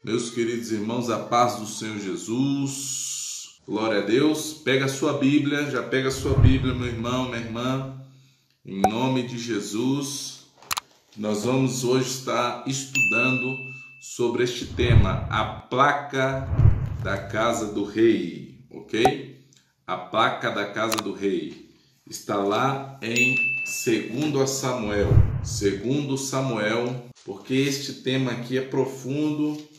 Meus queridos irmãos, a paz do Senhor Jesus, glória a Deus. Pega a sua Bíblia, já pega a sua Bíblia, meu irmão, minha irmã, em nome de Jesus. Nós vamos hoje estar estudando sobre este tema, a placa da casa do rei, ok? A placa da casa do rei está lá em 2 Samuel, porque este tema aqui é profundo,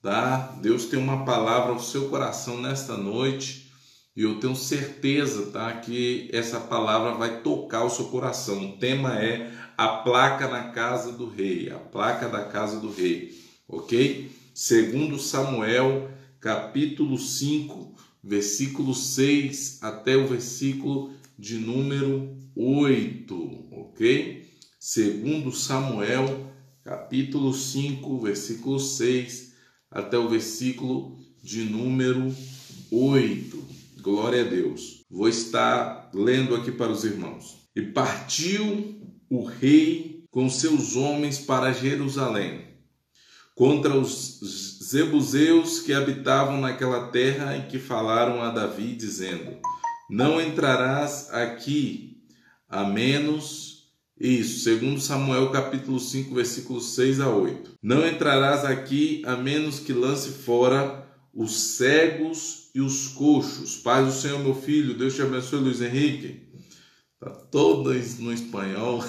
tá? Deus tem uma palavra ao seu coração nesta noite e eu tenho certeza, tá, que essa palavra vai tocar o seu coração. O tema é a placa na casa do rei, a placa da casa do rei, ok? 2 Samuel, capítulo 5, versículo 6 até o versículo de número 8, ok? 2 Samuel, capítulo 5, versículo 6 até o versículo de número 8. Glória a Deus. Vou estar lendo aqui para os irmãos. E partiu o rei com seus homens para Jerusalém, contra os Jebuseus que habitavam naquela terra e que falaram a Davi, dizendo: não entrarás aqui, a menos... Isso, 2 Samuel capítulo 5, versículos 6 a 8. Não entrarás aqui, a menos que lance fora os cegos e os coxos. Paz do Senhor, meu filho, Deus te abençoe, Luiz Henrique. Está todo no espanhol.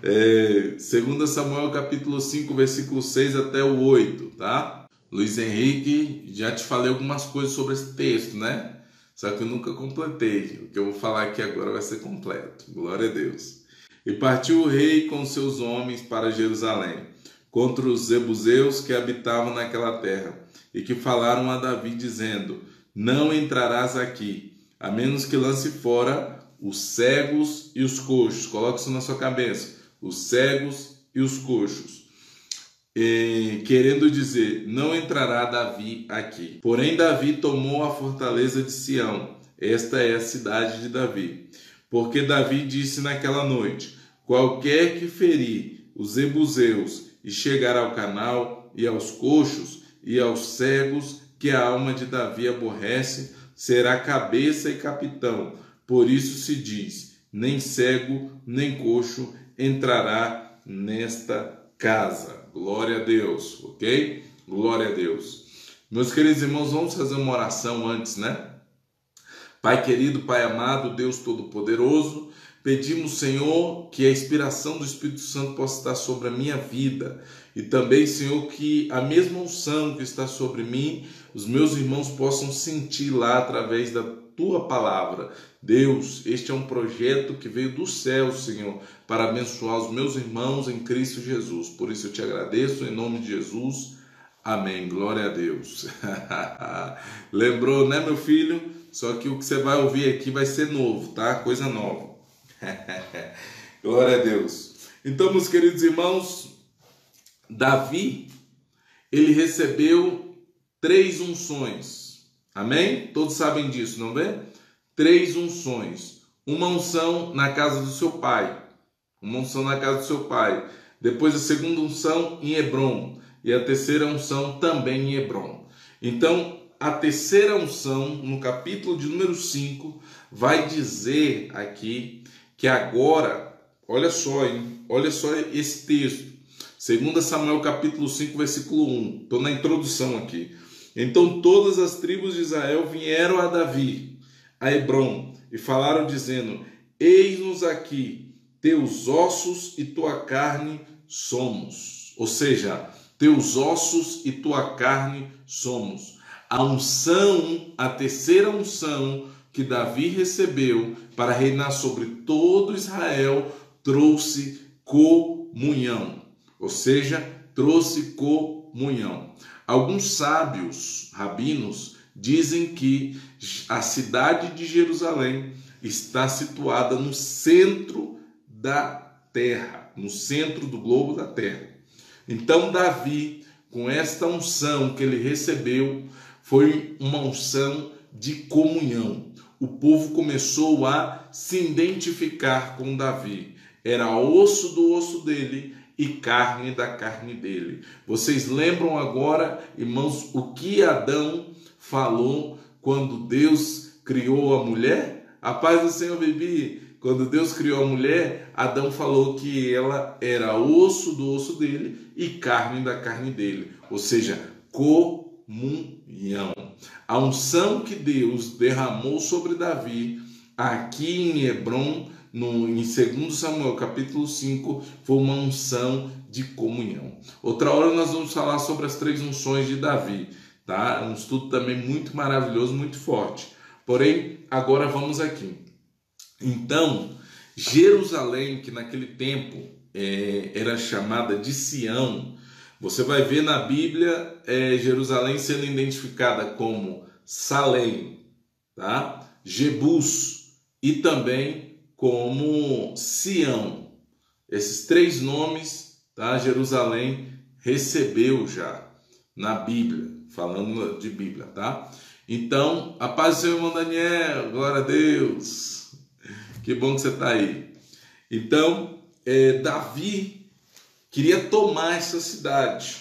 2 Samuel capítulo 5, versículo 6 até o 8, tá? Luiz Henrique, já te falei algumas coisas sobre esse texto, né? Só que eu nunca completei. O que eu vou falar aqui agora vai ser completo. Glória a Deus. E partiu o rei com seus homens para Jerusalém, contra os Jebuseus que habitavam naquela terra, e que falaram a Davi, dizendo: não entrarás aqui, a menos que lance fora os cegos e os coxos. Coloque isso na sua cabeça. Os cegos e os coxos. Querendo dizer, não entrará Davi aqui. Porém Davi tomou a fortaleza de Sião, esta é a cidade de Davi, porque Davi disse naquela noite: qualquer que ferir os Jebuseus e chegar ao canal e aos coxos e aos cegos que a alma de Davi aborrece, será cabeça e capitão. Por isso se diz: nem cego nem coxo entrará nesta casa. Glória a Deus, ok? Glória a Deus. Meus queridos irmãos, vamos fazer uma oração antes, né? Pai querido, Pai amado, Deus Todo-Poderoso, pedimos, Senhor, que a inspiração do Espírito Santo possa estar sobre a minha vida e também, Senhor, que a mesma unção que está sobre mim, os meus irmãos possam sentir lá através da Tua palavra. Deus, este é um projeto que veio do céu, Senhor, para abençoar os meus irmãos em Cristo Jesus. Por isso eu te agradeço em nome de Jesus. Amém. Glória a Deus. Lembrou, né, meu filho? Só que o que você vai ouvir aqui vai ser novo, tá? Coisa nova. Glória a Deus. Então, meus queridos irmãos, Davi, ele recebeu 3 unções. Amém? Todos sabem disso, não é? 3 unções. Uma unção na casa do seu pai. Uma unção na casa do seu pai. Depois a segunda unção em Hebrom. E a terceira unção também em Hebrom. Então, a terceira unção, no capítulo de número 5, vai dizer aqui que agora, olha só, hein? Olha só esse texto. 2 Samuel capítulo 5, versículo 1. Estou na introdução aqui. Então todas as tribos de Israel vieram a Davi, a Hebrom, e falaram dizendo: eis-nos aqui, teus ossos e tua carne somos. Ou seja, teus ossos e tua carne somos. A unção, a terceira unção que Davi recebeu para reinar sobre todo Israel, trouxe comunhão. Ou seja, trouxe comunhão. Alguns sábios, rabinos, dizem que a cidade de Jerusalém está situada no centro da terra, no centro do globo da terra. Então Davi, com esta unção que ele recebeu, foi uma unção de comunhão. O povo começou a se identificar com Davi. Era osso do osso dele e carne da carne dele. Vocês lembram agora, irmãos, o que Adão falou quando Deus criou a mulher? A paz do Senhor, Bibi. Quando Deus criou a mulher, Adão falou que ela era osso do osso dele e carne da carne dele. Ou seja, comunhão. A unção que Deus derramou sobre Davi, aqui em Hebrom, em 2 Samuel capítulo 5, foi uma unção de comunhão. Outra hora nós vamos falar sobre as 3 unções de Davi, tá? Um estudo também muito maravilhoso, muito forte. Porém, agora vamos aqui. Então, Jerusalém, que naquele tempo era chamada de Sião, você vai ver na Bíblia Jerusalém sendo identificada como Salém, tá? Jebus e também como Sião. Esses 3 nomes, tá? Jerusalém recebeu já na Bíblia, falando de Bíblia, tá? Então, a paz do Senhor, irmão Daniel, glória a Deus, que bom que você está aí. Então, Davi queria tomar essa cidade,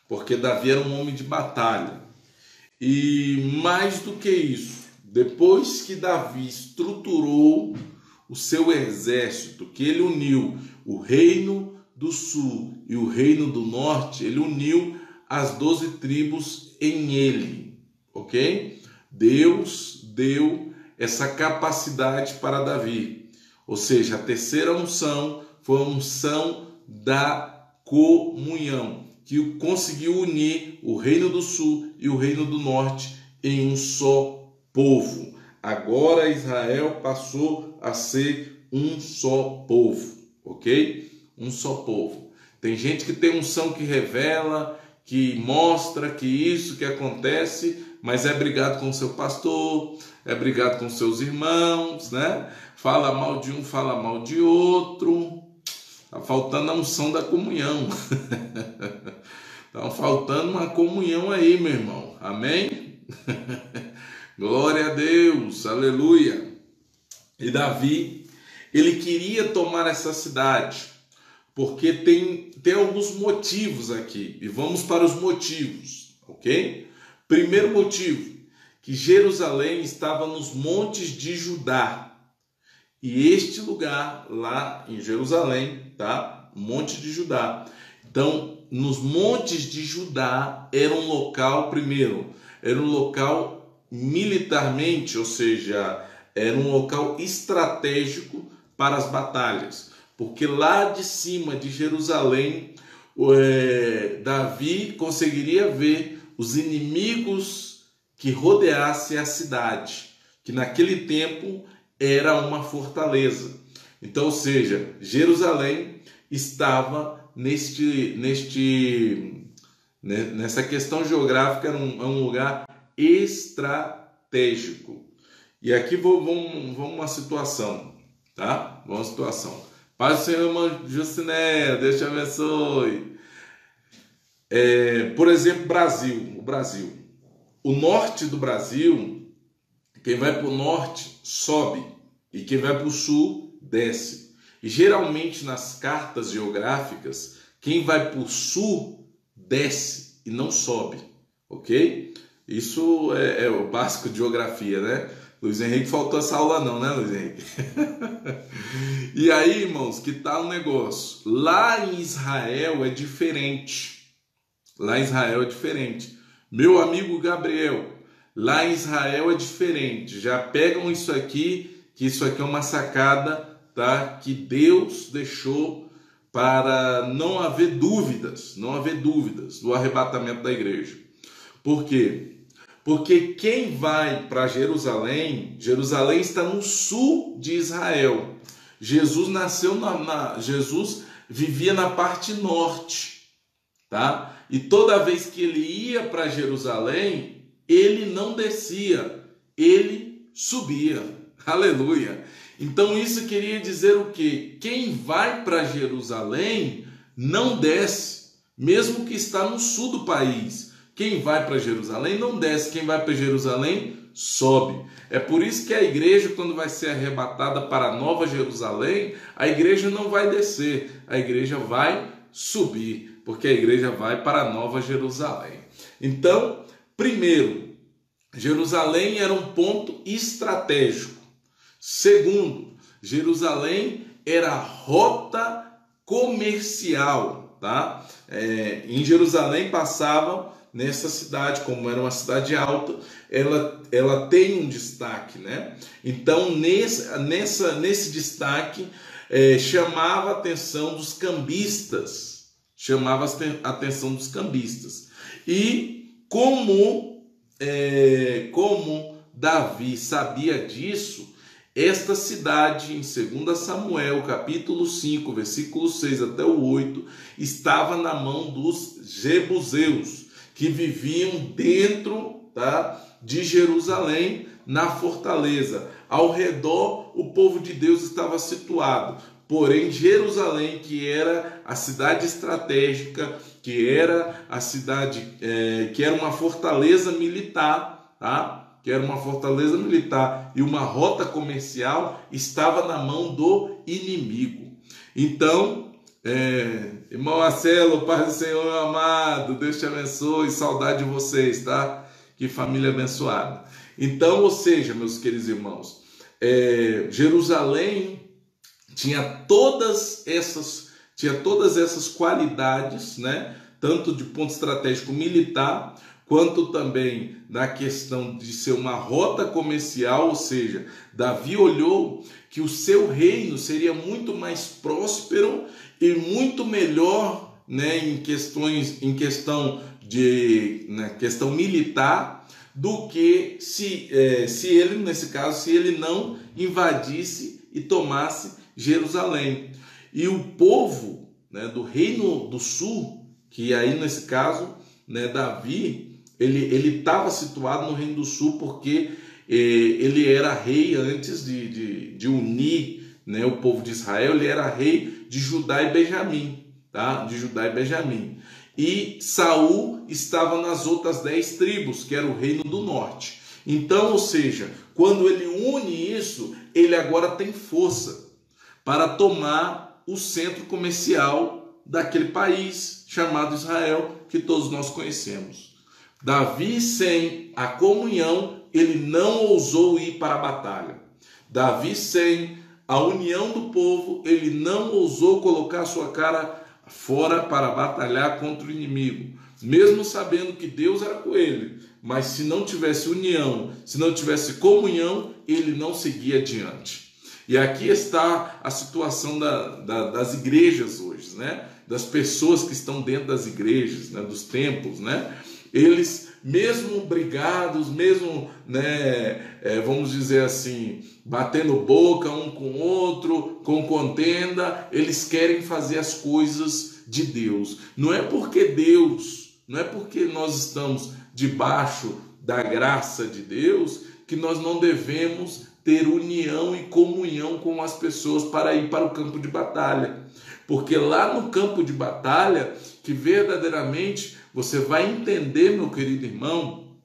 porque Davi era um homem de batalha. E mais do que isso, depois que Davi estruturou o seu exército, que ele uniu o reino do sul e o reino do norte, ele uniu as 12 tribos em ele, ok? Deus deu essa capacidade para Davi, ou seja, a terceira unção foi a unção da comunhão, que conseguiu unir o reino do sul e o reino do norte em um só povo. Agora Israel passou a ser um só povo, ok? Um só povo. Tem gente que tem unção que revela, que mostra que isso que acontece, mas é brigado com o seu pastor, é brigado com seus irmãos, né? Fala mal de um, fala mal de outro. Está faltando a unção da comunhão. Está faltando uma comunhão aí, meu irmão. Amém? Glória a Deus, aleluia. E Davi, ele queria tomar essa cidade, porque tem alguns motivos aqui. E vamos para os motivos, ok? Primeiro motivo, que Jerusalém estava nos montes de Judá. E este lugar lá em Jerusalém, tá? Monte de Judá. Então, nos montes de Judá era um local, primeiro, era um local militarmente, ou seja, era um local estratégico para as batalhas. Porque lá de cima de Jerusalém, Davi conseguiria ver os inimigos que rodeassem a cidade, que naquele tempo era uma fortaleza. Então, ou seja, Jerusalém estava nessa questão geográfica, era um lugar estratégico. E aqui vamos uma situação, tá? Vamos uma situação. Paz do Senhor, irmã Justiné, Deus te abençoe. Por exemplo, o Brasil. O norte do Brasil, quem vai para o norte sobe e quem vai para o sul desce. E geralmente nas cartas geográficas, quem vai para o sul desce e não sobe, ok? Isso é o básico de geografia, né? Luiz Henrique faltou essa aula não, né, Luiz Henrique? E aí, irmãos, que tal o negócio? Lá em Israel é diferente. Lá em Israel é diferente. Meu amigo Gabriel, lá em Israel é diferente. Já pegam isso aqui, que isso aqui é uma sacada, tá? Que Deus deixou para não haver dúvidas do arrebatamento da igreja. Por quê? Porque quem vai para Jerusalém, Jerusalém está no sul de Israel. Jesus nasceu Jesus vivia na parte norte, tá? E toda vez que ele ia para Jerusalém, ele não descia, ele subia. Aleluia! Então isso queria dizer o quê? Quem vai para Jerusalém não desce, mesmo que está no sul do país. Quem vai para Jerusalém não desce, quem vai para Jerusalém sobe. É por isso que a igreja, quando vai ser arrebatada para a Nova Jerusalém, a igreja não vai descer, a igreja vai subir, porque a igreja vai para a Nova Jerusalém. Então, primeiro, Jerusalém era um ponto estratégico. Segundo, Jerusalém era rota comercial, tá? Em Jerusalém passavam nessa cidade, como era uma cidade alta, ela tem um destaque, né? Então, nesse destaque, chamava a atenção dos cambistas, E como Davi sabia disso, esta cidade, em 2 Samuel, capítulo 5, versículo 6 até o 8, estava na mão dos jebuseus, que viviam dentro, tá, de Jerusalém, na fortaleza. Ao redor, o povo de Deus estava situado. Porém, Jerusalém, que era a cidade estratégica, que era a cidade, que era uma fortaleza militar, tá? Que era uma fortaleza militar e uma rota comercial, estava na mão do inimigo. Então, irmão Marcelo, Pai do Senhor amado, Deus te abençoe, saudade de vocês, tá? Que família abençoada. Então, ou seja, meus queridos irmãos, Jerusalém tinha todas essas qualidades, né? Tanto de ponto estratégico militar, quanto também na questão de ser uma rota comercial, ou seja, Davi olhou que o seu reino seria muito mais próspero e muito melhor, né, questão militar, do que se ele, nesse caso, se ele não invadisse e tomasse Jerusalém. E o povo, né, do reino do sul, que aí nesse caso, né, Davi, ele estava situado no reino do sul porque ele era rei antes de unir, né, o povo de Israel. Ele era rei de Judá e Benjamim, tá? De Judá e Benjamim. E Saul estava nas outras 10 tribos, que era o reino do norte. Então, ou seja, quando ele une isso, ele agora tem força para tomar o centro comercial daquele país chamado Israel, que todos nós conhecemos. Davi, sem a comunhão, ele não ousou ir para a batalha. Davi, sem a união do povo, ele não ousou colocar sua cara fora para batalhar contra o inimigo, mesmo sabendo que Deus era com ele. Mas se não tivesse união, se não tivesse comunhão, ele não seguia adiante. E aqui está a situação das igrejas hoje, né? Das pessoas que estão dentro das igrejas, né? Dos templos, né? Eles, mesmo brigados, mesmo, né, vamos dizer assim, batendo boca um com o outro, com contenda, eles querem fazer as coisas de Deus. Não é porque nós estamos debaixo da graça de Deus que nós não devemos ter união e comunhão com as pessoas para ir para o campo de batalha. Porque lá no campo de batalha, que verdadeiramente você vai entender, meu querido irmão,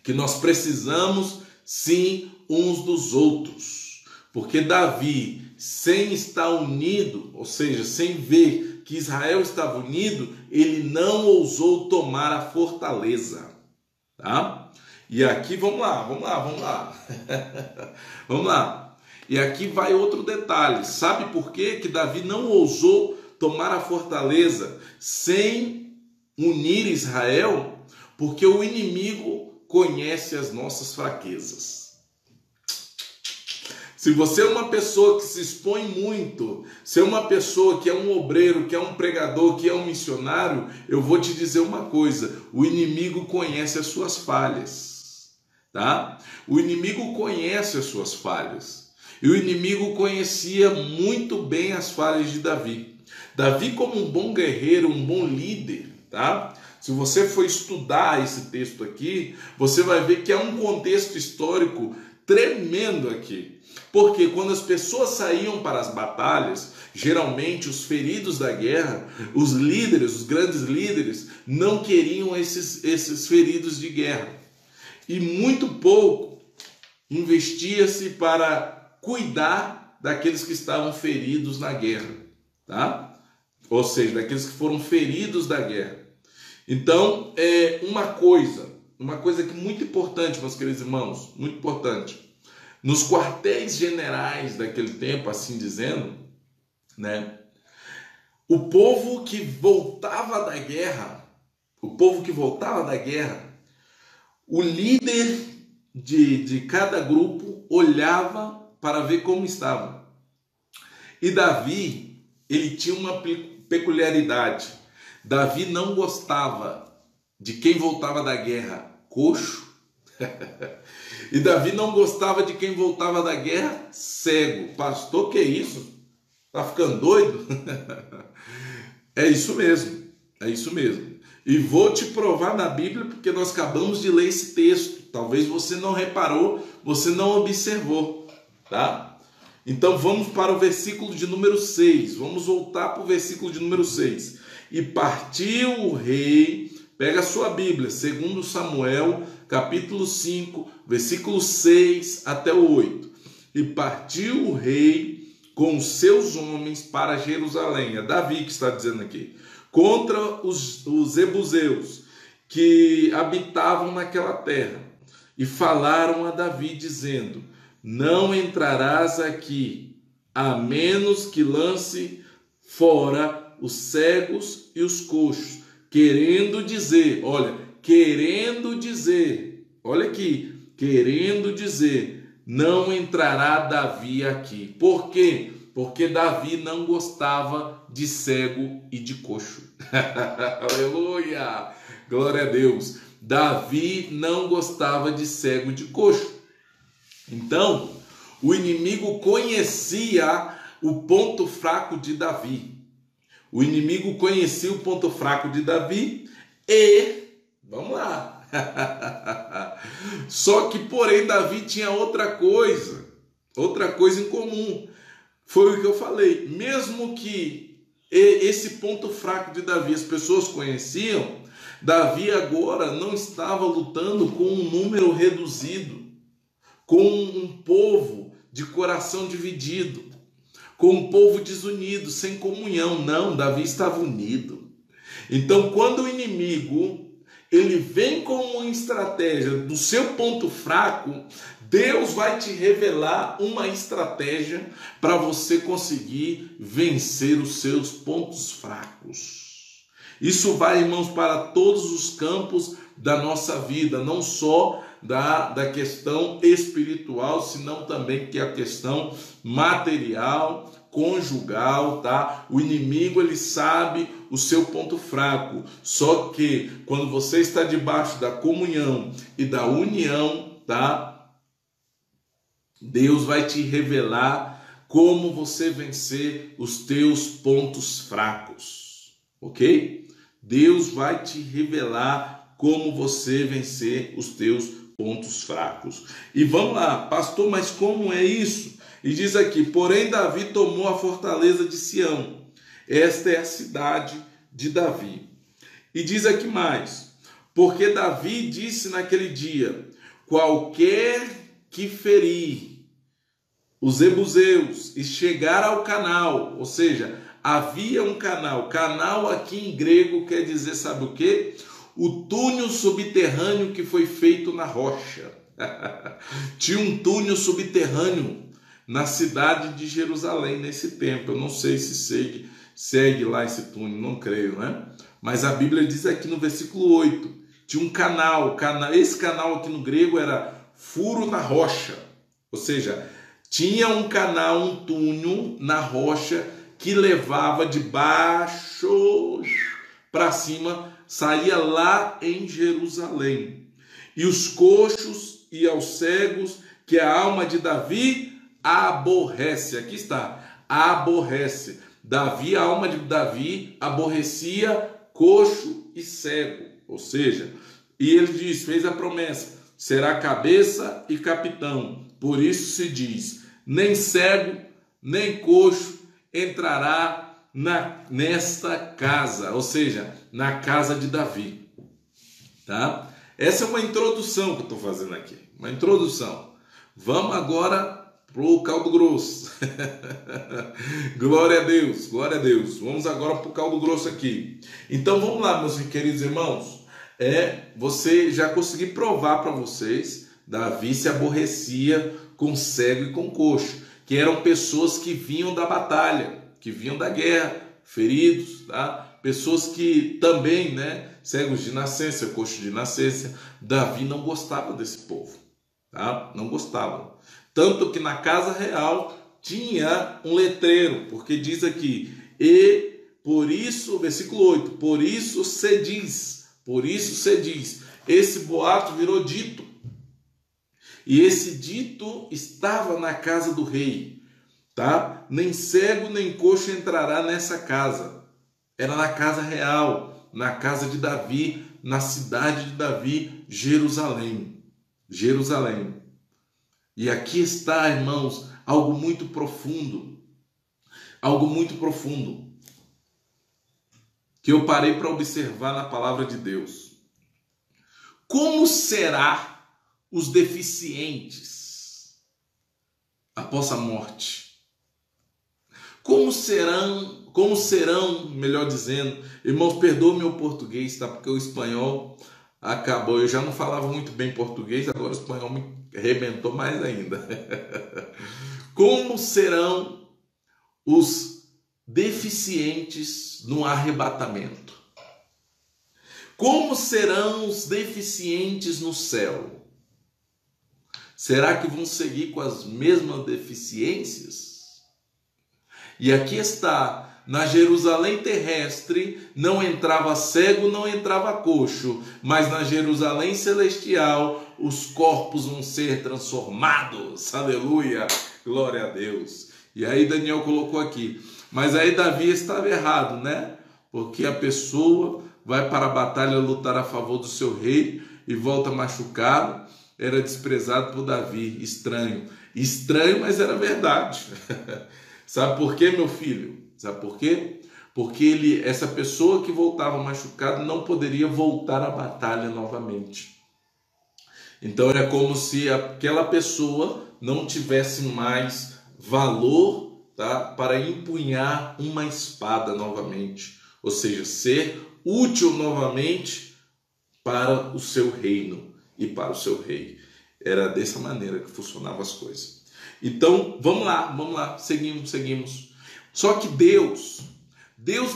que nós precisamos sim uns dos outros. Porque Davi, sem estar unido, ou seja, sem ver que Israel estava unido, ele não ousou tomar a fortaleza. Tá? E aqui, vamos lá. Vamos lá. E aqui vai outro detalhe. Sabe por quê que Davi não ousou tomar a fortaleza sem unir Israel? Porque o inimigo conhece as nossas fraquezas. Se você é uma pessoa que se expõe muito, se é uma pessoa que é um obreiro, que é um pregador, que é um missionário, eu vou te dizer uma coisa: o inimigo conhece as suas falhas, tá? O inimigo conhece as suas falhas. E o inimigo conhecia muito bem as falhas de Davi. Davi, como um bom guerreiro, um bom líder, tá? Se você for estudar esse texto aqui, você vai ver que é um contexto histórico tremendo aqui. Porque quando as pessoas saíam para as batalhas, geralmente os feridos da guerra, os líderes, os grandes líderes, não queriam esses feridos de guerra. E muito pouco investia-se para cuidar daqueles que estavam feridos na guerra, tá? Ou seja, daqueles que foram feridos da guerra. Então, uma coisa que é muito importante, meus queridos irmãos, muito importante. Nos quartéis generais daquele tempo, assim dizendo, né? O povo que voltava da guerra, o líder de cada grupo olhava para ver como estava. E Davi, ele tinha uma peculiaridade. Davi não gostava de quem voltava da guerra coxo. E Davi não gostava de quem voltava da guerra cego. Pastor, que é isso? Tá ficando doido? É isso mesmo. E vou te provar na Bíblia, porque nós acabamos de ler esse texto. Talvez você não reparou, você não observou, tá? Então vamos para o versículo de número 6. Vamos voltar para o versículo de número 6. E partiu o rei, pega a sua Bíblia, 2 Samuel, capítulo 5, versículo 6 até o 8. E partiu o rei com os seus homens para Jerusalém. É Davi que está dizendo aqui. Contra os jebuseus que habitavam naquela terra. E falaram a Davi, dizendo: não entrarás aqui, a menos que lance fora os cegos e os coxos. Querendo dizer, olha aqui, querendo dizer, não entrará Davi aqui. Por quê? Porque Davi não gostava de cego e de coxo. Aleluia! Glória a Deus! Davi não gostava de cego e de coxo. Então, o inimigo conhecia o ponto fraco de Davi. E, vamos lá. Só que, porém, Davi tinha outra coisa em comum. Foi o que eu falei. Mesmo que esse ponto fraco de Davi as pessoas conheciam, Davi agora não estava lutando com um número reduzido, com um povo de coração dividido, com um povo desunido, sem comunhão. Não, Davi estava unido. Então, quando o inimigo ele vem com uma estratégia do seu ponto fraco, Deus vai te revelar uma estratégia para você conseguir vencer os seus pontos fracos. Isso vai, irmãos, para todos os campos da nossa vida, não só da questão espiritual, senão também que é a questão material, conjugal, tá? O inimigo, ele sabe o seu ponto fraco, só que quando você está debaixo da comunhão e da união, tá? Deus vai te revelar como você vencer os teus pontos fracos, ok? Deus vai te revelar como você vencer os teus pontos fracos. E vamos lá, pastor, mas como é isso? E diz aqui: porém Davi tomou a fortaleza de Sião. Esta é a cidade de Davi. E diz aqui mais: porque Davi disse naquele dia: qualquer que ferir os jebuseus e chegar ao canal, ou seja, havia um canal. Canal aqui em grego quer dizer, sabe o quê? O túnel subterrâneo que foi feito na rocha. Tinha um túnel subterrâneo na cidade de Jerusalém nesse tempo. Eu não sei se segue lá esse túnel, não creio, né? Mas a Bíblia diz aqui no versículo 8, tinha um canal. Esse canal aqui no grego era furo na rocha. Ou seja, tinha um canal, um túnel na rocha que levava de baixo para cima, saía lá em Jerusalém. E os coxos e aos cegos que a alma de Davi aborrece. Aqui está, aborrece. A alma de Davi aborrecia coxo e cego. Ou seja, e ele diz, fez a promessa: será cabeça e capitão. Por isso se diz: nem cego, nem coxo entrará nesta casa, ou seja, na casa de Davi. Tá? Essa é uma introdução que eu estou fazendo aqui, uma introdução. Vamos agora pro caldo grosso. Glória a Deus, glória a Deus. Vamos agora pro caldo grosso aqui. Então vamos lá, meus queridos irmãos. Você já consegui provar para vocês, Davi se aborrecia com cego e com coxo, que eram pessoas que vinham da batalha, que vinham da guerra, feridos, tá? Pessoas que também, cegos de nascença, coxos de nascença. Davi não gostava desse povo, tá? Não gostava. Tanto que na casa real tinha um letreiro, porque diz aqui, e por isso, versículo 8, por isso se diz, esse boato virou dito. E esse dito estava na casa do rei, tá? Nem cego nem coxo entrará nessa casa. Era na casa real, na casa de Davi, na cidade de Davi, Jerusalém. Jerusalém. E aqui está, irmãos, algo muito profundo. Algo muito profundo. Que eu parei para observar na palavra de Deus. Como será os deficientes após a morte? Como serão, melhor dizendo, irmãos, perdoe meu português, tá? Porque o espanhol acabou, eu já não falava muito bem português, agora o espanhol me arrebentou mais ainda. Como serão os deficientes no arrebatamento? Como serão os deficientes no céu? Será que vão seguir com as mesmas deficiências? E aqui está, na Jerusalém terrestre, não entrava cego, não entrava coxo, mas na Jerusalém celestial, os corpos vão ser transformados. Aleluia, glória a Deus. E aí Daniel colocou aqui, mas aí Davi estava errado, Porque a pessoa vai para a batalha lutar a favor do seu rei e volta machucado, era desprezado por Davi, estranho. Estranho, mas era verdade. Sabe por quê, meu filho? Sabe por quê? Porque essa pessoa que voltava machucado não poderia voltar à batalha novamente. Então era como se aquela pessoa não tivesse mais valor, tá, para empunhar uma espada novamente. Ou seja, ser útil novamente para o seu reino e para o seu rei. Era dessa maneira que funcionavam as coisas. Então, vamos lá, seguimos. Só que Deus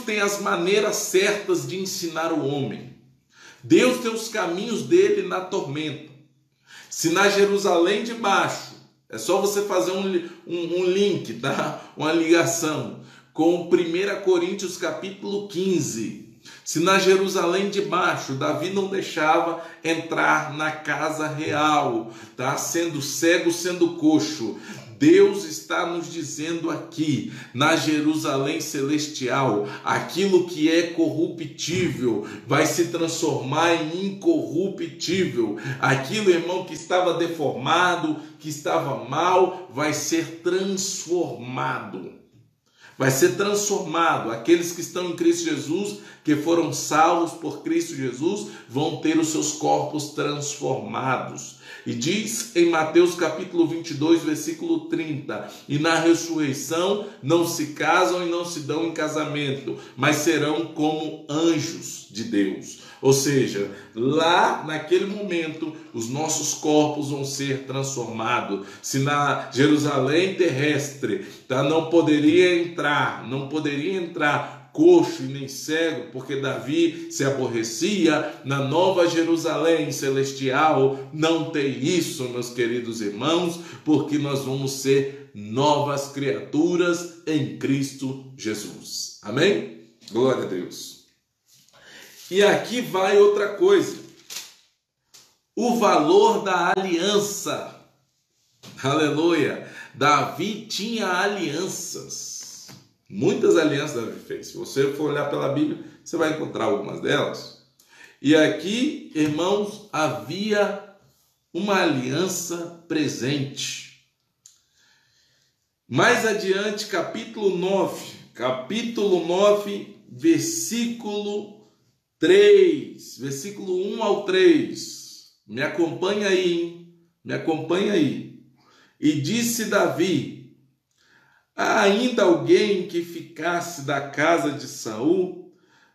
tem as maneiras certas de ensinar o homem. Deus tem os caminhos dele na tormenta. Se na Jerusalém de baixo, é só você fazer um link, tá? Uma ligação com 1 Coríntios capítulo 15. Se na Jerusalém de baixo, Davi não deixava entrar na casa real, tá? Sendo cego, sendo coxo. Deus está nos dizendo aqui, na Jerusalém celestial, aquilo que é corruptível vai se transformar em incorruptível. Aquilo, irmão, que estava deformado, que estava mal, vai ser transformado. Vai ser transformado. Aqueles que estão em Cristo Jesus, que foram salvos por Cristo Jesus, vão ter os seus corpos transformados. E diz em Mateus capítulo 22, versículo 30, e na ressurreição não se casam e não se dão em casamento, mas serão como anjos de Deus. Ou seja, lá naquele momento, os nossos corpos vão ser transformados. Se na Jerusalém terrestre, tá, não poderia entrar coxo e nem cego, porque Davi se aborrecia, na Nova Jerusalém celestial não tem isso, meus queridos irmãos, porque nós vamos ser novas criaturas em Cristo Jesus. Amém? Glória a Deus. E aqui vai outra coisa. O valor da aliança. Aleluia. Davi tinha alianças. Muitas alianças Davi fez. Se você for olhar pela Bíblia, você vai encontrar algumas delas. E aqui, irmãos, havia uma aliança presente. Mais adiante, capítulo 9, versículo 3, versículo 1 ao 3. Me acompanha aí, hein? Me acompanha aí. E disse Davi: há ainda alguém que ficasse da casa de Saul,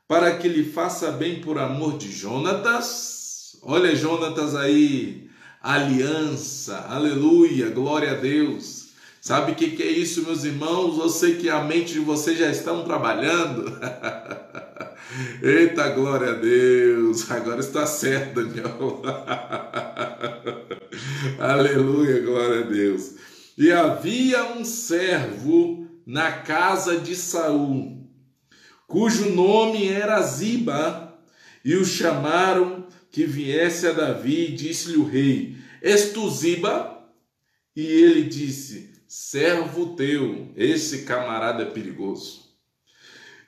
para que lhe faça bem por amor de Jonatas? Olha Jonatas aí, aliança, aleluia, glória a Deus. Sabe o que é isso, meus irmãos? Eu sei que a mente de vocês já estão trabalhando. Eita, glória a Deus. Agora está certo, Daniel. Aleluia, glória a Deus. E havia um servo na casa de Saul, cujo nome era Ziba, e o chamaram que viesse a Davi, e disse-lhe o rei: és tu Ziba? E ele disse: servo teu. Esse camarada é perigoso.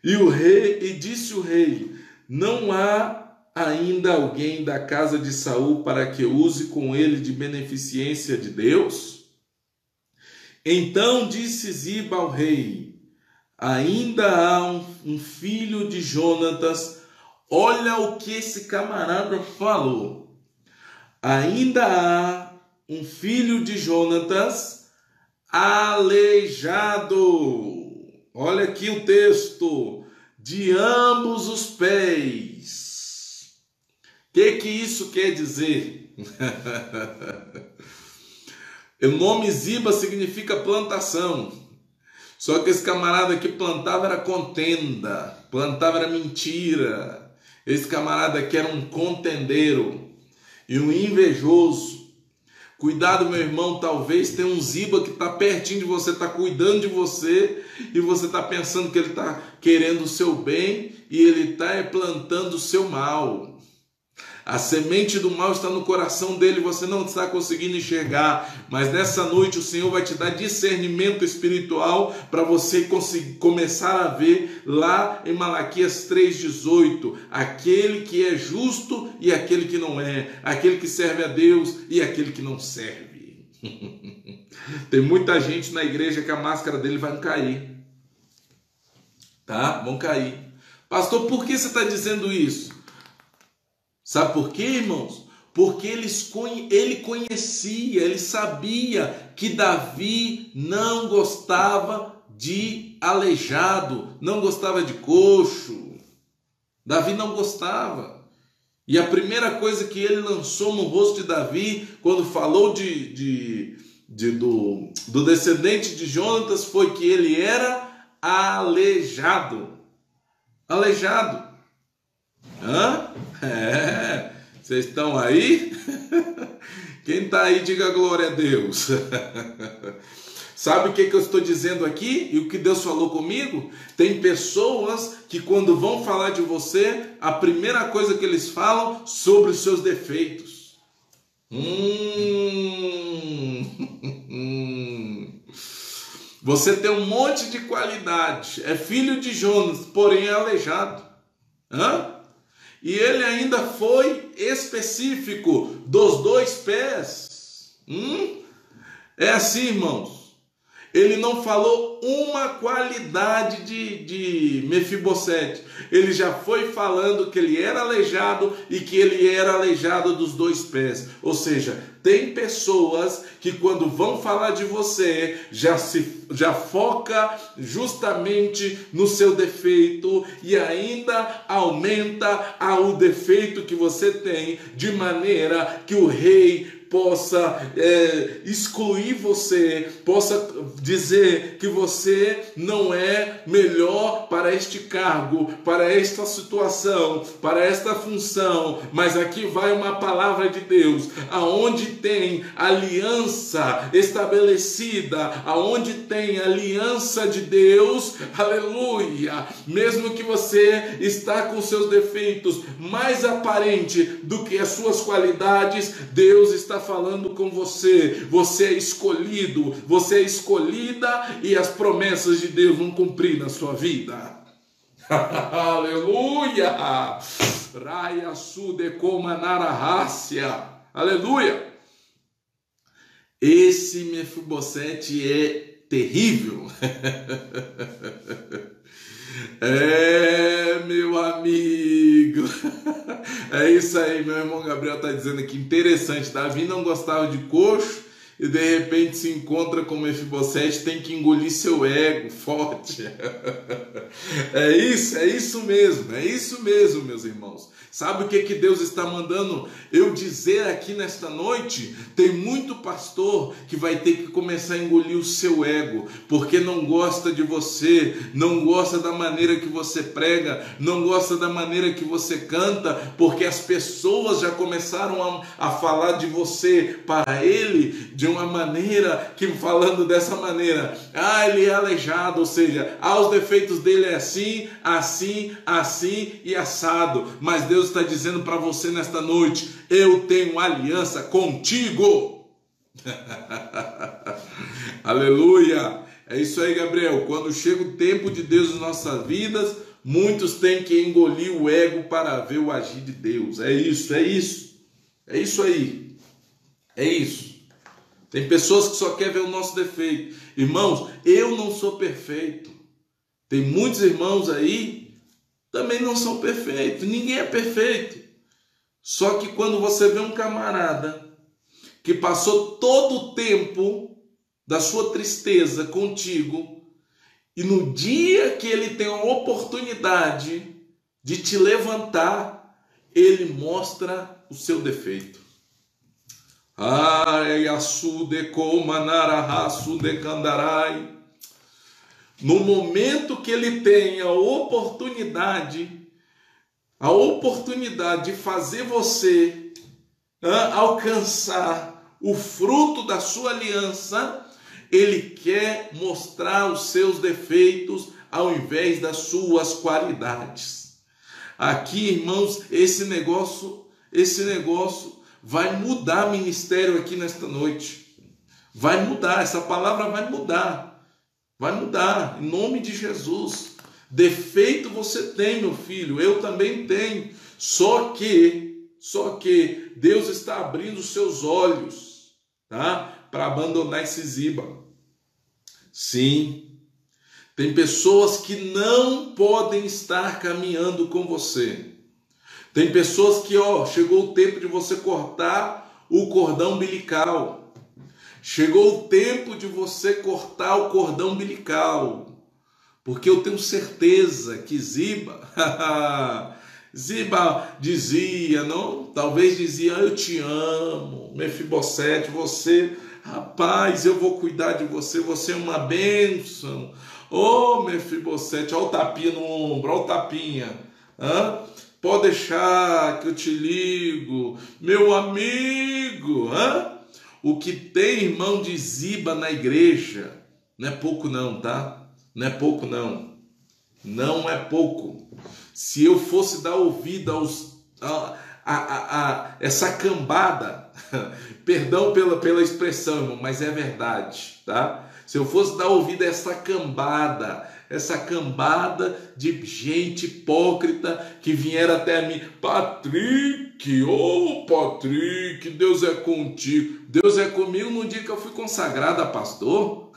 E disse o rei: não há ainda alguém da casa de Saul para que use com ele de beneficência de Deus? Então disse Ziba ao rei: ainda há um filho de Jonatas. Olha o que esse camarada falou. Ainda há um filho de Jonatas aleijado. Olha aqui o texto: de ambos os pés. O que isso quer dizer? O nome Ziba significa plantação. Só que esse camarada aqui plantava era contenda, plantava era mentira. Esse camarada aqui era um contendeiro e um invejoso. Cuidado, meu irmão, talvez tenha um Ziba que está pertinho de você, está cuidando de você, e você está pensando que ele está querendo o seu bem, e ele está plantando o seu mal. A semente do mal está no coração dele, você não está conseguindo enxergar, mas nessa noite o Senhor vai te dar discernimento espiritual para você começar a ver lá em Malaquias 3,18, aquele que é justo e aquele que não é, aquele que serve a Deus e aquele que não serve. Tem muita gente na igreja que a máscara dele vai cair, tá? Vão cair. Pastor, por que você está dizendo isso? Sabe por quê, irmãos? Porque ele conhecia, ele sabia que Davi não gostava de aleijado, não gostava de coxo. Davi não gostava. E a primeira coisa que ele lançou no rosto de Davi, quando falou do descendente de Jonatas, foi que ele era aleijado. Aleijado. Hã? É, vocês estão aí? Quem está aí, diga glória a Deus. Sabe o que eu estou dizendo aqui? E o que Deus falou comigo? Tem pessoas que quando vão falar de você, a primeira coisa que eles falam sobre os seus defeitos. Você tem um monte de qualidade, é filho de Jonas, porém é aleijado. Hã? E ele ainda foi específico dos 2 pés. É assim, irmãos. Ele não falou uma qualidade de Mefibosete. Ele já foi falando que ele era aleijado e que ele era aleijado dos 2 pés. Ou seja, tem pessoas que quando vão falar de você, já foca justamente no seu defeito e ainda aumenta o defeito que você tem, de maneira que o rei possa excluir você, possa dizer que você não é melhor para este cargo, para esta situação, para esta função. Mas aqui vai uma palavra de Deus: aonde tem aliança estabelecida, aonde tem aliança de Deus, aleluia, mesmo que você está com seus defeitos mais aparente do que as suas qualidades, Deus está falando com você. Você é escolhido, você é escolhida, e as promessas de Deus vão cumprir na sua vida. Aleluia! Raia sude comanarahácia. Aleluia! Esse Mefibosete é terrível. É, meu amigo. É isso aí, meu irmão Gabriel está dizendo aqui, interessante. Davi não gostava de coxo e de repente se encontra com Mefibosete, tem que engolir seu ego forte. É isso mesmo, meus irmãos. Sabe o que Deus está mandando eu dizer aqui nesta noite? Tem muito pastor que vai ter que começar a engolir o seu ego, porque não gosta de você, não gosta da maneira que você prega, não gosta da maneira que você canta, porque as pessoas já começaram a falar de você para ele de uma maneira que, falando dessa maneira, ele é aleijado, ou seja, os defeitos dele é assim, assim, assim e assado. Mas Deus está dizendo para você nesta noite: eu tenho aliança contigo. Aleluia. É isso aí, Gabriel. Quando chega o tempo de Deus em nossas vidas, muitos têm que engolir o ego para ver o agir de Deus. É isso aí. É isso. Tem pessoas que só querem ver o nosso defeito. Irmãos, eu não sou perfeito. Tem muitos irmãos aí também não são perfeitos. Ninguém é perfeito. Só que quando você vê um camarada que passou todo o tempo da sua tristeza contigo, e no dia que ele tem a oportunidade de te levantar, ele mostra o seu defeito. No momento que ele tem a oportunidade de fazer você alcançar o fruto da sua aliança, ele quer mostrar os seus defeitos ao invés das suas qualidades. Aqui, irmãos, esse negócio vai mudar ministério aqui nesta noite. Vai mudar, essa palavra vai mudar. Vai mudar, em nome de Jesus. Defeito você tem, meu filho, eu também tenho. Só que Deus está abrindo os seus olhos, tá? Para abandonar esse Ziba. Sim, tem pessoas que não podem estar caminhando com você. Tem pessoas que, chegou o tempo de você cortar o cordão umbilical. Chegou o tempo de você cortar o cordão umbilical. Porque eu tenho certeza que Ziba dizia, talvez dizia: eu te amo, Mefibosete, você, rapaz, eu vou cuidar de você, você é uma bênção. Mefibosete, olha o tapinha no ombro, olha o tapinha. Pode deixar que eu te ligo, meu amigo. O que tem, irmão, de Ziba na igreja, não é pouco não, tá? Não é pouco não. Não é pouco. Se eu fosse dar ouvido a essa cambada, perdão pela expressão, irmão, mas é verdade, tá? Se eu fosse dar ouvido a essa cambada de gente hipócrita que vier até mim: Patrick, Patrick, Deus é contigo. Deus é comigo no dia que eu fui consagrado a pastor.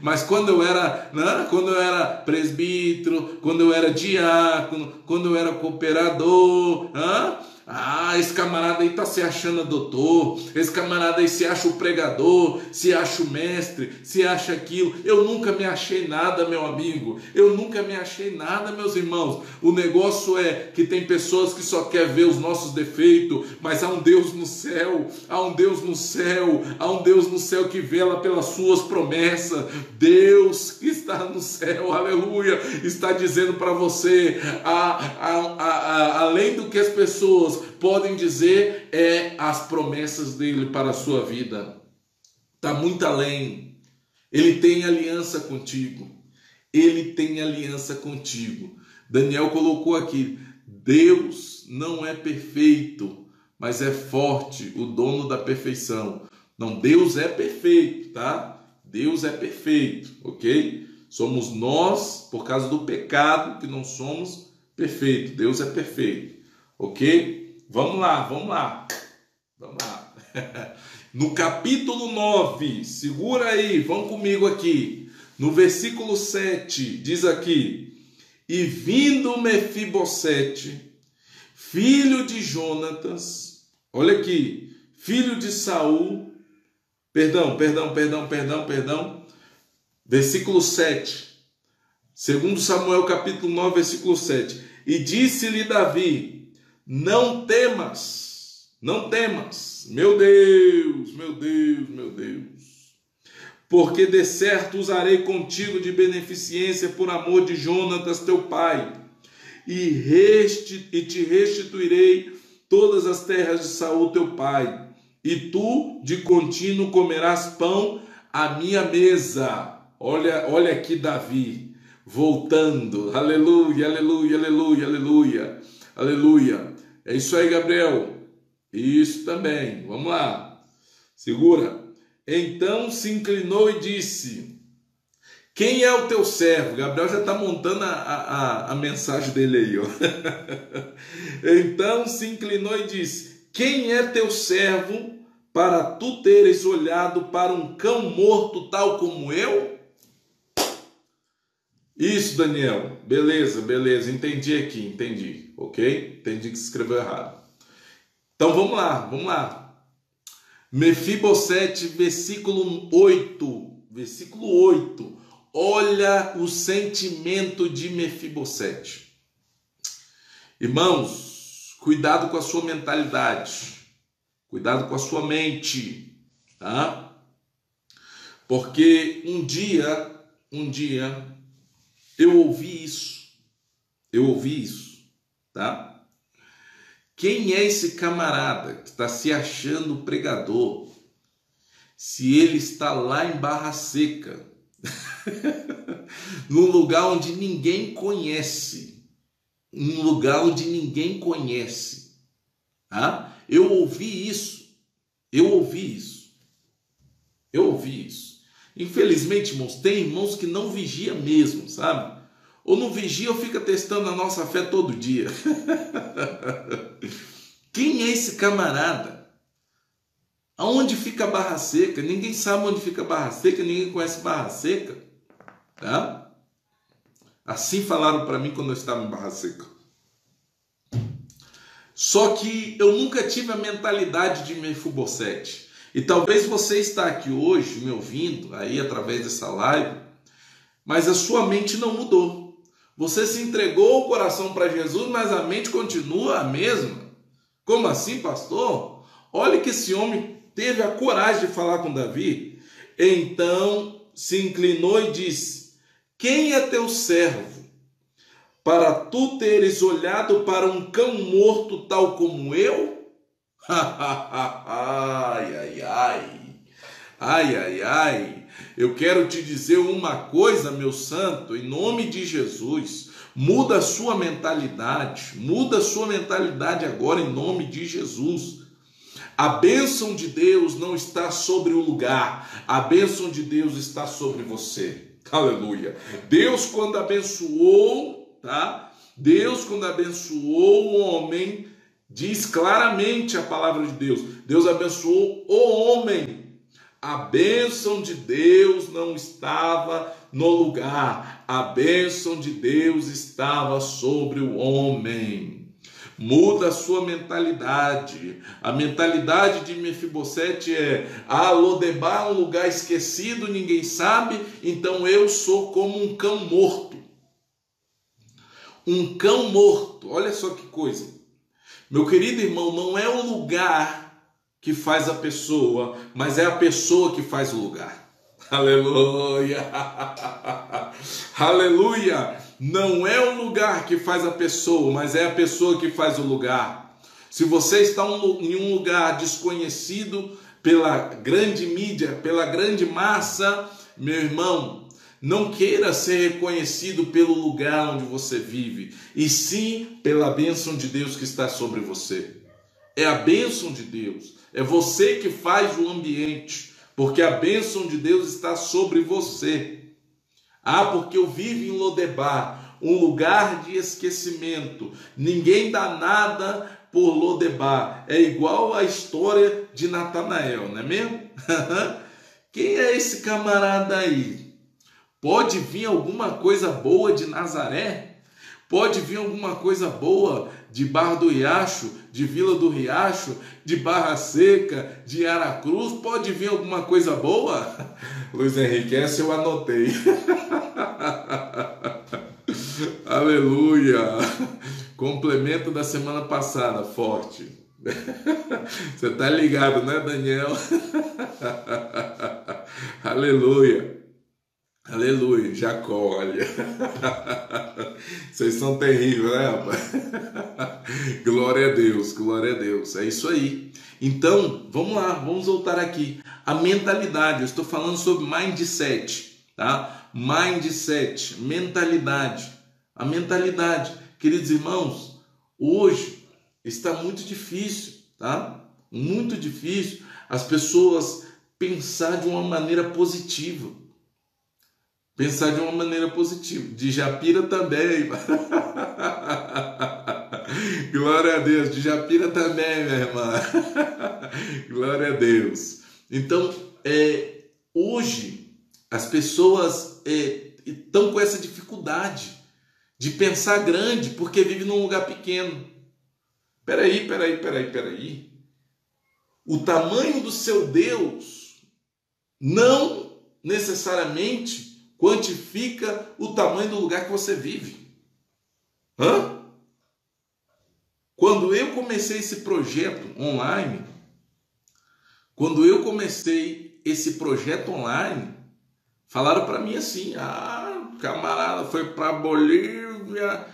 Mas quando eu era presbítero, quando eu era diácono, quando eu era cooperador, esse camarada aí está se achando doutor, esse camarada aí se acha o pregador, se acha o mestre, se acha aquilo. Eu nunca me achei nada, meu amigo, eu nunca me achei nada, meus irmãos. O negócio é que tem pessoas que só querem ver os nossos defeitos, mas há um Deus no céu, há um Deus no céu que vela pelas suas promessas. Deus que está no céu, aleluia, está dizendo para você, além do que as pessoas podem dizer, as promessas dele para a sua vida. Está muito além. Ele tem aliança contigo. Ele tem aliança contigo. Daniel colocou aqui: Deus não é perfeito, mas é forte, o dono da perfeição. Não, Deus é perfeito, tá? Deus é perfeito, ok? Somos nós, por causa do pecado, que não somos perfeitos. Deus é perfeito, ok? Vamos lá. No capítulo 9, segura aí, vão comigo aqui. No versículo 7, diz aqui: e vindo Mefibosete, filho de Jonatas, olha aqui, filho de Saul, Perdão. Versículo 7. Segundo Samuel capítulo 9, versículo 7. E disse-lhe Davi: não temas. Meu Deus. Porque de certo usarei contigo de beneficência por amor de Jonatas teu pai, e te restituirei todas as terras de Saul teu pai, e tu de contínuo comerás pão à minha mesa. Olha aqui Davi voltando. Aleluia. É isso aí, Gabriel. Isso também. Vamos lá. Segura. Então se inclinou e disse: quem é o teu servo? Gabriel já está montando a mensagem dele aí, ó. Então se inclinou e disse: quem é teu servo para tu teres olhado para um cão morto tal como eu? Isso, Daniel. Beleza. Entendi. Ok? Entendi que se escreveu errado. Então vamos lá. Mefibosete, versículo 8. Olha o sentimento de Mefibosete. Irmãos, cuidado com a sua mentalidade. Cuidado com a sua mente, tá? Porque um dia eu ouvi isso, tá? Quem é esse camarada que está se achando pregador, se ele está lá em Barra Seca, num lugar onde ninguém conhece, tá? Eu ouvi isso. Infelizmente, irmãos, tem irmãos que não vigia mesmo, sabe? Ou não vigia ou fica testando a nossa fé todo dia. Quem é esse camarada? Aonde fica Barra Seca? Ninguém sabe onde fica Barra Seca, ninguém conhece Barra Seca, tá? Assim falaram para mim quando eu estava em Barra Seca. Só que eu nunca tive a mentalidade de Mefibosete. E talvez você está aqui hoje me ouvindo aí através dessa live, mas a sua mente não mudou. Você se entregou o coração para Jesus, mas a mente continua a mesma. Como assim, pastor? Olha que esse homem teve a coragem de falar com Davi. Então se inclinou e disse: quem é teu servo para tu teres olhado para um cão morto tal como eu? Ai. Eu quero te dizer uma coisa, meu santo, em nome de Jesus. Muda a sua mentalidade agora em nome de Jesus. A bênção de Deus não está sobre o lugar, a bênção de Deus está sobre você. Aleluia. Deus quando abençoou, tá? Deus quando abençoou o homem, diz claramente a palavra de Deus. Deus abençoou o homem. A bênção de Deus não estava no lugar, a bênção de Deus estava sobre o homem. Muda a sua mentalidade. A mentalidade de Mefibosete é: Lodebar é um lugar esquecido, ninguém sabe, então eu sou como um cão morto. Um cão morto, olha só que coisa. Meu querido irmão, não é o lugar que faz a pessoa, mas é a pessoa que faz o lugar. Aleluia! Aleluia! Não é o lugar que faz a pessoa, mas é a pessoa que faz o lugar. Se você está em um lugar desconhecido pela grande mídia, pela grande massa, meu irmão, não queira ser reconhecido pelo lugar onde você vive, e sim pela bênção de Deus que está sobre você. É a bênção de Deus. É você que faz o ambiente, porque a bênção de Deus está sobre você. Porque eu vivo em Lodebar, um lugar de esquecimento. Ninguém dá nada por Lodebar. É igual a história de Natanael, não é mesmo? Quem é esse camarada aí? Pode vir alguma coisa boa de Nazaré? Pode vir alguma coisa boa de Barra do Riacho, de Vila do Riacho, de Barra Seca, de Aracruz? Pode vir alguma coisa boa? Luiz Henrique, essa eu anotei. Aleluia! Complemento da semana passada, forte. Você tá ligado, né, Daniel? Aleluia! Aleluia, Jacó, olha. Vocês são terríveis, né, rapaz? Glória a Deus, glória a Deus. É isso aí. Então, vamos lá, vamos voltar aqui. A mentalidade, eu estou falando sobre mindset, tá? Mindset, mentalidade. A mentalidade, queridos irmãos, hoje está muito difícil, tá? Muito difícil as pessoas pensar de uma maneira positiva. Pensar de uma maneira positiva. De Japira também. Glória a Deus. De Japira também, minha irmã. Glória a Deus. Então, hoje, as pessoas estão com essa dificuldade de pensar grande porque vivem num lugar pequeno. Peraí. O tamanho do seu Deus não necessariamente quantifica o tamanho do lugar que você vive. Quando eu comecei esse projeto online, falaram para mim assim: camarada, foi para Bolívia,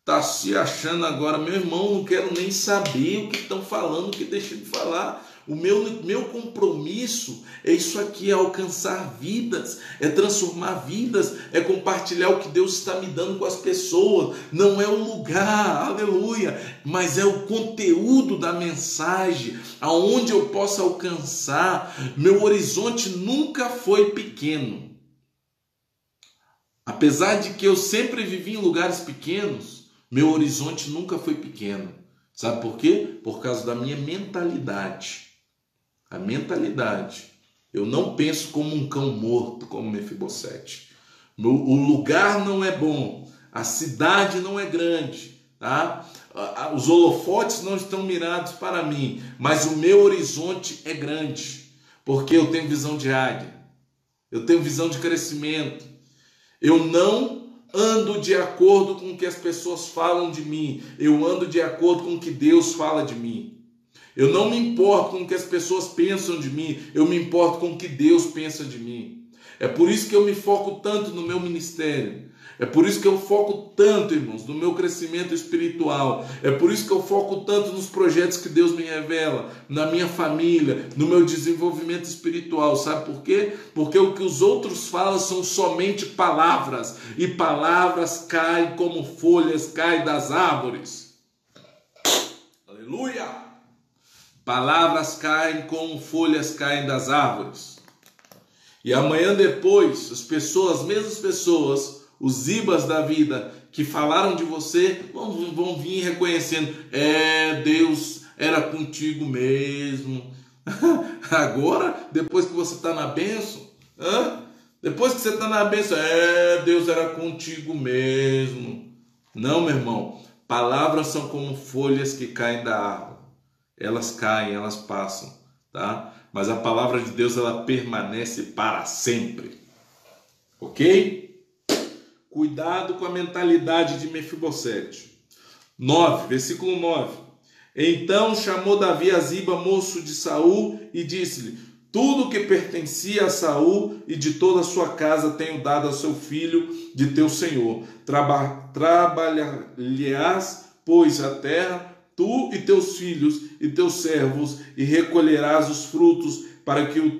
tá se achando agora. Meu irmão, não quero nem saber o que estão falando, o que deixam de falar. O meu compromisso é isso aqui, é alcançar vidas, é transformar vidas, é compartilhar o que Deus está me dando com as pessoas. Não é o lugar, aleluia, mas é o conteúdo da mensagem, aonde eu posso alcançar. Meu horizonte nunca foi pequeno. Apesar de que eu sempre vivi em lugares pequenos, meu horizonte nunca foi pequeno. Sabe por quê? Por causa da minha mentalidade. A mentalidade. Eu não penso como um cão morto, como Mefibosete. O lugar não é bom, a cidade não é grande, tá? Os holofotes não estão mirados para mim, mas o meu horizonte é grande, porque eu tenho visão de águia, eu tenho visão de crescimento. Eu não ando de acordo com o que as pessoas falam de mim, eu ando de acordo com o que Deus fala de mim. Eu não me importo com o que as pessoas pensam de mim, eu me importo com o que Deus pensa de mim. É por isso que eu me foco tanto no meu ministério. É por isso que eu foco tanto, irmãos, no meu crescimento espiritual. É por isso que eu foco tanto nos projetos que Deus me revela, na minha família, no meu desenvolvimento espiritual. Sabe por quê? Porque o que os outros falam são somente palavras. E palavras caem como folhas caem das árvores. Aleluia! Palavras caem como folhas caem das árvores. E amanhã depois, as mesmas pessoas, os ibas da vida que falaram de você, vão vir reconhecendo: Deus era contigo mesmo. Agora, depois que você está na bênção, depois que você está na bênção, Deus era contigo mesmo. Não, meu irmão, palavras são como folhas que caem da árvore. Elas caem, elas passam, tá? Mas a palavra de Deus, ela permanece para sempre. Ok? Cuidado com a mentalidade de Mefibosete. 9, versículo 9. Então chamou Davi a Ziba, moço de Saul, e disse-lhe: tudo que pertencia a Saul e de toda a sua casa tenho dado ao seu filho de teu senhor. Trabalhar-lhe-ás, pois, a terra, tu e teus filhos e teus servos, e recolherás os frutos, para que o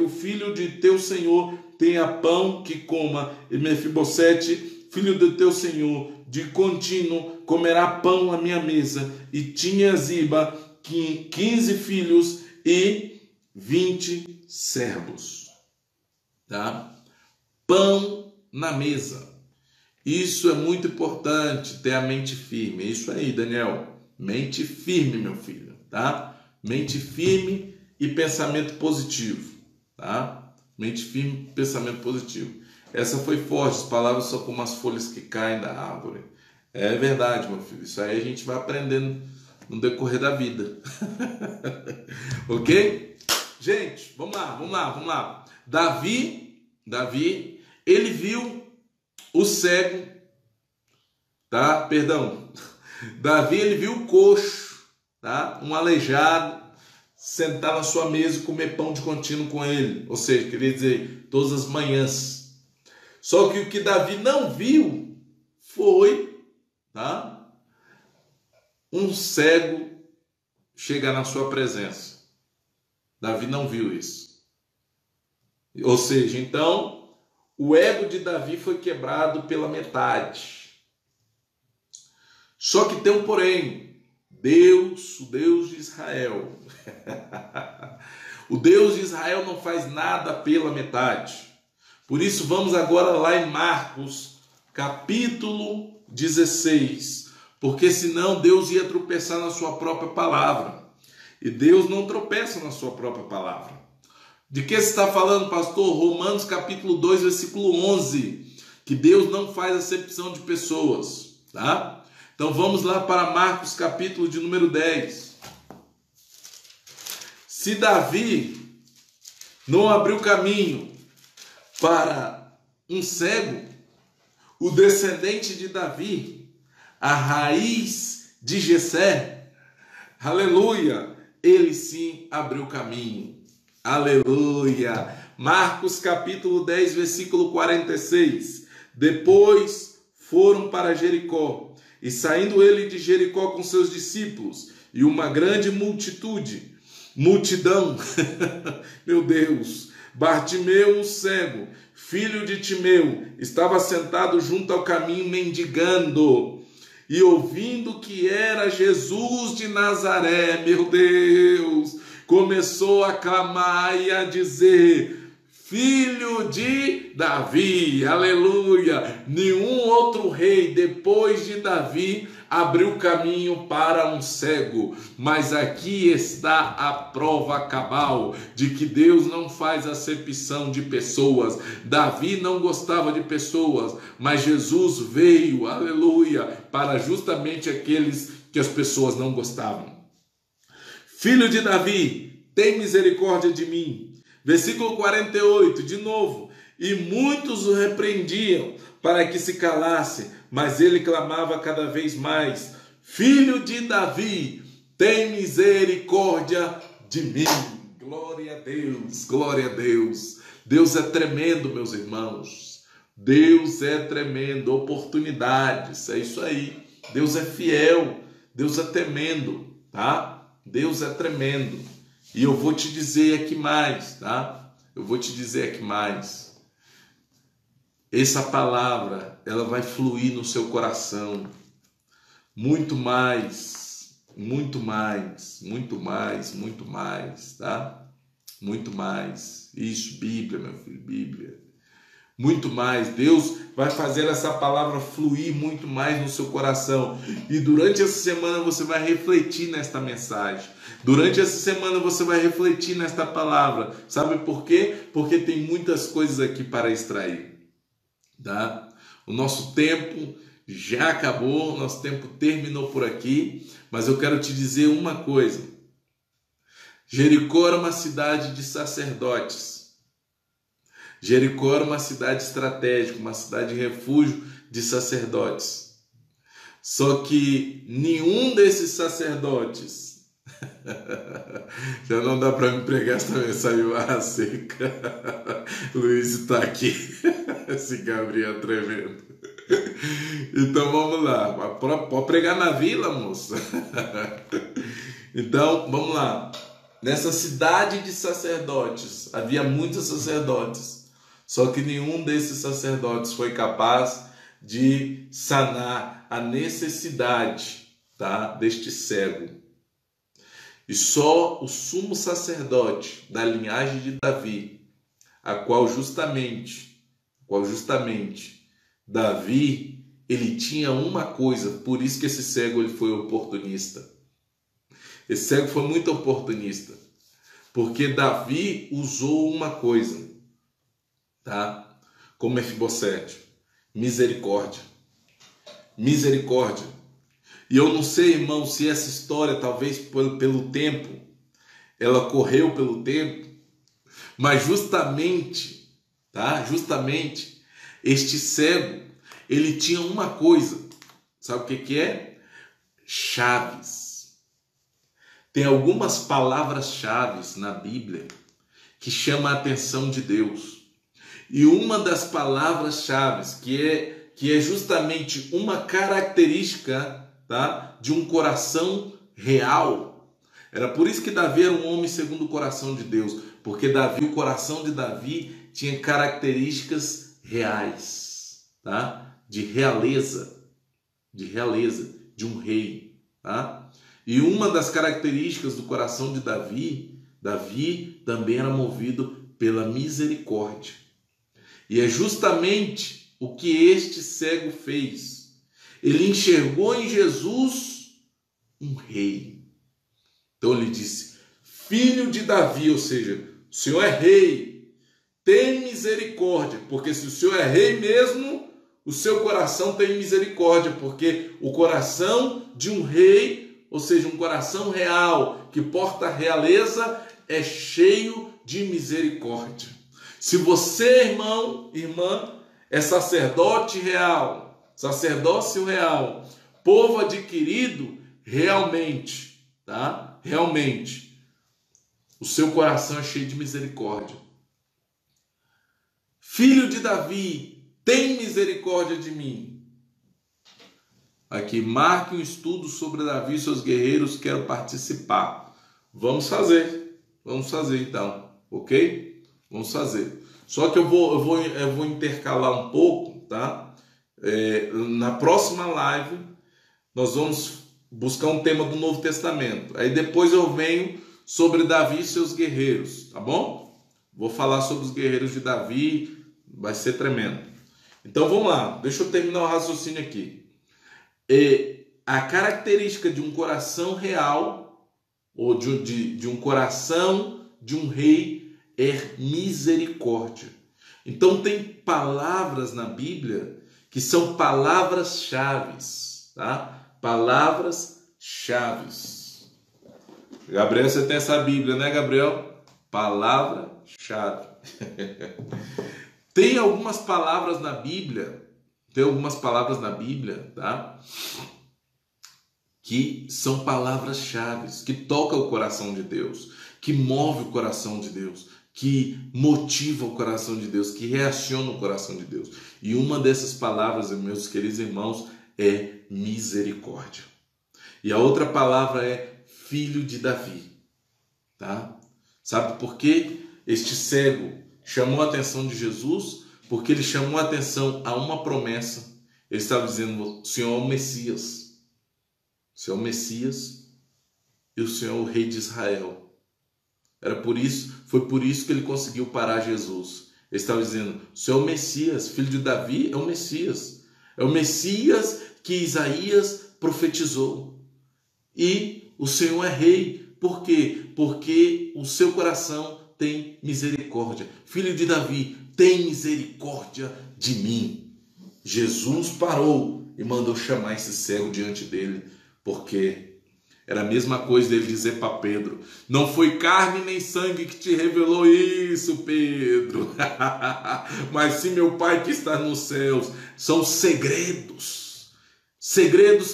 filho de teu senhor tenha pão que coma. E Mefibosete, filho de teu senhor, de contínuo comerá pão à minha mesa. E tinha Ziba 15 filhos e 20 servos. Tá? Pão na mesa. Isso é muito importante, ter a mente firme. É isso aí, Daniel. Mente firme, meu filho, tá? Mente firme e pensamento positivo, tá? Mente firme e pensamento positivo. Essa foi forte. As palavras são como as folhas que caem da árvore. É verdade, meu filho. Isso aí a gente vai aprendendo no decorrer da vida. Ok? Gente, vamos lá. Davi, ele viu o cego, tá? Perdão. Davi, ele viu o coxo, tá? Um aleijado, sentar na sua mesa e comer pão de contínuo com ele. Ou seja, queria dizer, todas as manhãs. Só que o que Davi não viu foi, tá? Um cego chegar na sua presença. Davi não viu isso. Ou seja, então, o ego de Davi foi quebrado pela metade. Só que tem um porém. Deus, o Deus de Israel. O Deus de Israel não faz nada pela metade. Por isso, vamos agora lá em Marcos, capítulo 16. Porque senão Deus ia tropeçar na sua própria palavra. E Deus não tropeça na sua própria palavra. De que se está falando, pastor? Romanos capítulo 2, versículo 11. Que Deus não faz acepção de pessoas. Tá? Então vamos lá para Marcos capítulo de número 10. Se Davi não abriu caminho para um cego, o descendente de Davi, a raiz de Jessé, aleluia, ele sim abriu caminho. Aleluia. Marcos capítulo 10, versículo 46. Depois foram para Jericó. E saindo ele de Jericó com seus discípulos e uma grande multidão, meu Deus, Bartimeu, o cego, filho de Timeu, estava sentado junto ao caminho mendigando. E ouvindo que era Jesus de Nazaré, meu Deus, começou a clamar e a dizer: Filho de Davi, aleluia. Nenhum outro rei depois de Davi abriu caminho para um cego, mas aqui está a prova cabal de que Deus não faz acepção de pessoas. Davi não gostava de pessoas, mas Jesus veio, aleluia, para justamente aqueles que as pessoas não gostavam. Filho de Davi, tem misericórdia de mim. Versículo 48, de novo. E muitos o repreendiam para que se calasse, mas ele clamava cada vez mais: Filho de Davi, tem misericórdia de mim. Glória a Deus, glória a Deus. Deus é tremendo, meus irmãos. Deus é tremendo. Oportunidades, é isso aí. Deus é fiel, Deus é tremendo, tá? Deus é tremendo. E eu vou te dizer aqui mais, tá? Eu vou te dizer aqui mais. Essa palavra, ela vai fluir no seu coração. Muito mais, muito mais, muito mais, muito mais, tá? Muito mais. Isso, Bíblia, meu filho, Bíblia. Muito mais. Deus vai fazer essa palavra fluir muito mais no seu coração. E durante essa semana você vai refletir nesta mensagem. Durante essa semana você vai refletir nesta palavra. Sabe por quê? Porque tem muitas coisas aqui para extrair. Tá? O nosso tempo já acabou, nosso tempo terminou por aqui. Mas eu quero te dizer uma coisa. Jericó era uma cidade de sacerdotes. Jericó era uma cidade estratégica, uma cidade de refúgio de sacerdotes. Só que nenhum desses sacerdotes, já não dá para me pregar essa mensagem mais seca. Luiz está aqui, esse Gabriel tremendo. Então vamos lá, pode pregar na vila, moça. Então vamos lá. Nessa cidade de sacerdotes, havia muitos sacerdotes. Só que nenhum desses sacerdotes foi capaz de sanar a necessidade, tá, deste cego. E só o sumo sacerdote da linhagem de Davi, a qual justamente Davi, ele tinha uma coisa, por isso que esse cego ele foi oportunista. Esse cego foi muito oportunista, porque Davi usou uma coisa, tá? Como Mefibosete, misericórdia. misericórdia. E eu não sei, irmão, se essa história, talvez pelo tempo, ela correu pelo tempo, mas justamente, tá? Justamente, este cego, ele tinha uma coisa, sabe o que é? Chaves. Tem algumas palavras-chave na Bíblia que chamam a atenção de Deus. E uma das palavras-chave que é justamente uma característica, tá, de um coração real. Era por isso que Davi era um homem segundo o coração de Deus, porque o coração de Davi tinha características reais, tá? De realeza, de um rei, tá? E uma das características do coração de Davi também era movido pela misericórdia. E é justamente o que este cego fez. Ele enxergou em Jesus um rei. Então ele disse: filho de Davi, ou seja, o Senhor é rei, tem misericórdia, porque se o Senhor é rei mesmo, o seu coração tem misericórdia, porque o coração de um rei, ou seja, um coração real, que porta a realeza, é cheio de misericórdia. Se você, irmão, irmã, é sacerdote real, sacerdócio real, povo adquirido, realmente, tá? Realmente, o seu coração é cheio de misericórdia. Filho de Davi, tem misericórdia de mim. Aqui, marque um estudo sobre Davi e seus guerreiros, quero participar. Vamos fazer então, ok? Vamos fazer. Só que eu vou intercalar um pouco, tá? Na próxima live, nós vamos buscar um tema do Novo Testamento. Aí depois eu venho sobre Davi e seus guerreiros, tá bom? Vou falar sobre os guerreiros de Davi, vai ser tremendo. Então vamos lá, deixa eu terminar o raciocínio aqui. A característica de um coração real, ou de um coração de um rei, é misericórdia. Então tem palavras na Bíblia que são palavras-chave, tá? Palavras-chave. Gabriel, você tem essa Bíblia, né, Gabriel? Palavra-chave. Tem algumas palavras na Bíblia, tá? Que são palavras-chave, que tocam o coração de Deus, que move o coração de Deus, que motiva o coração de Deus, que reaciona o coração de Deus. E uma dessas palavras, meus queridos irmãos, é misericórdia. E a outra palavra é filho de Davi, tá? Sabe por que este cego chamou a atenção de Jesus? Porque ele chamou a atenção a uma promessa. Ele estava dizendo: o Senhor é o Messias. O Senhor é o Messias e o Senhor é o Rei de Israel. Foi por isso que ele conseguiu parar Jesus. Ele estava dizendo: o Senhor é o Messias, filho de Davi é o Messias. É o Messias que Isaías profetizou. E o Senhor é rei. Por quê? Porque o seu coração tem misericórdia. Filho de Davi, tem misericórdia de mim. Jesus parou e mandou chamar esse cego diante dele, porque era a mesma coisa dele dizer para Pedro: não foi carne nem sangue que te revelou isso, Pedro, mas sim meu Pai que está nos céus. São segredos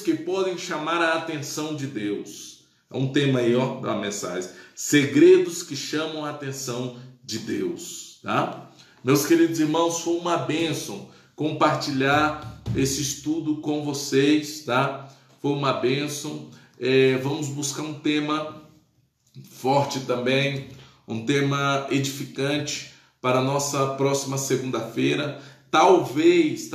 que podem chamar a atenção de Deus. É um tema aí, ó, da mensagem. Segredos que chamam a atenção de Deus, tá? Meus queridos irmãos, foi uma bênção compartilhar esse estudo com vocês, tá? Foi uma bênção. Vamos buscar um tema forte também, um tema edificante para a nossa próxima segunda-feira. Talvez,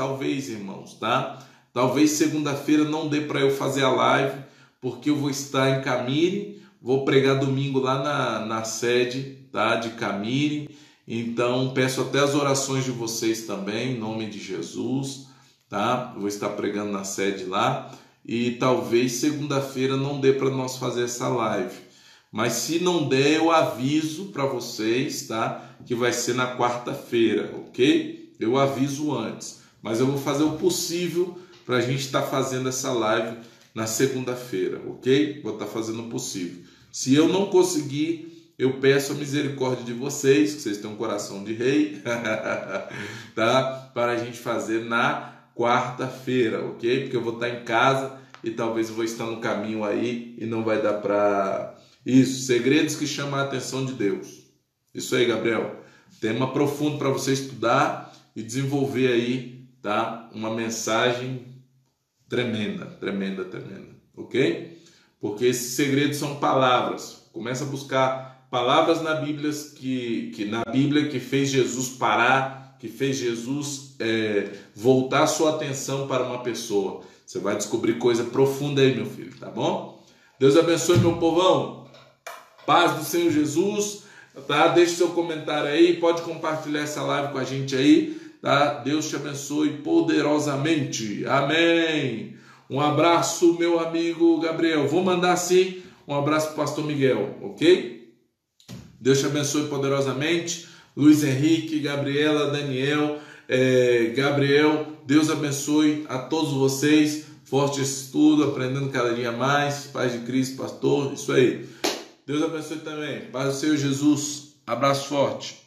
irmãos, tá? Talvez segunda-feira não dê para eu fazer a live, porque eu vou estar em Camiri, vou pregar domingo lá na sede, tá, de Camiri. Então peço até as orações de vocês também, em nome de Jesus, tá? Eu vou estar pregando na sede lá. E talvez segunda-feira não dê para nós fazer essa live. Mas se não der, eu aviso para vocês, tá? Que vai ser na quarta-feira, ok? Eu aviso antes. Mas eu vou fazer o possível para a gente estar fazendo essa live na segunda-feira, ok? Vou estar fazendo o possível. Se eu não conseguir, eu peço a misericórdia de vocês, que vocês têm um coração de rei, tá? Para a gente fazer na quarta-feira, ok? Porque eu vou estar em casa e talvez eu vou estar no caminho aí e não vai dar para... Isso, segredos que chamam a atenção de Deus. Isso aí, Gabriel. Tema profundo para você estudar e desenvolver aí, tá? Uma mensagem tremenda, tremenda, ok? Porque esses segredos são palavras. Começa a buscar palavras na Bíblia que fez Jesus parar, que fez Jesus voltar a sua atenção para uma pessoa. Você vai descobrir coisa profunda aí, meu filho, tá bom? Deus abençoe, meu povão. Paz do Senhor Jesus, tá? Deixe seu comentário aí, pode compartilhar essa live com a gente aí, tá? Deus te abençoe poderosamente. Amém. Um abraço, meu amigo Gabriel. Vou mandar sim um abraço para o pastor Miguel, ok? Deus te abençoe poderosamente. Luiz Henrique, Gabriela, Daniel, Gabriel, Deus abençoe a todos vocês. Forte estudo, aprendendo cada dia mais. Paz de Cristo, pastor. Isso aí. Deus abençoe também. Paz do Senhor Jesus. Abraço forte.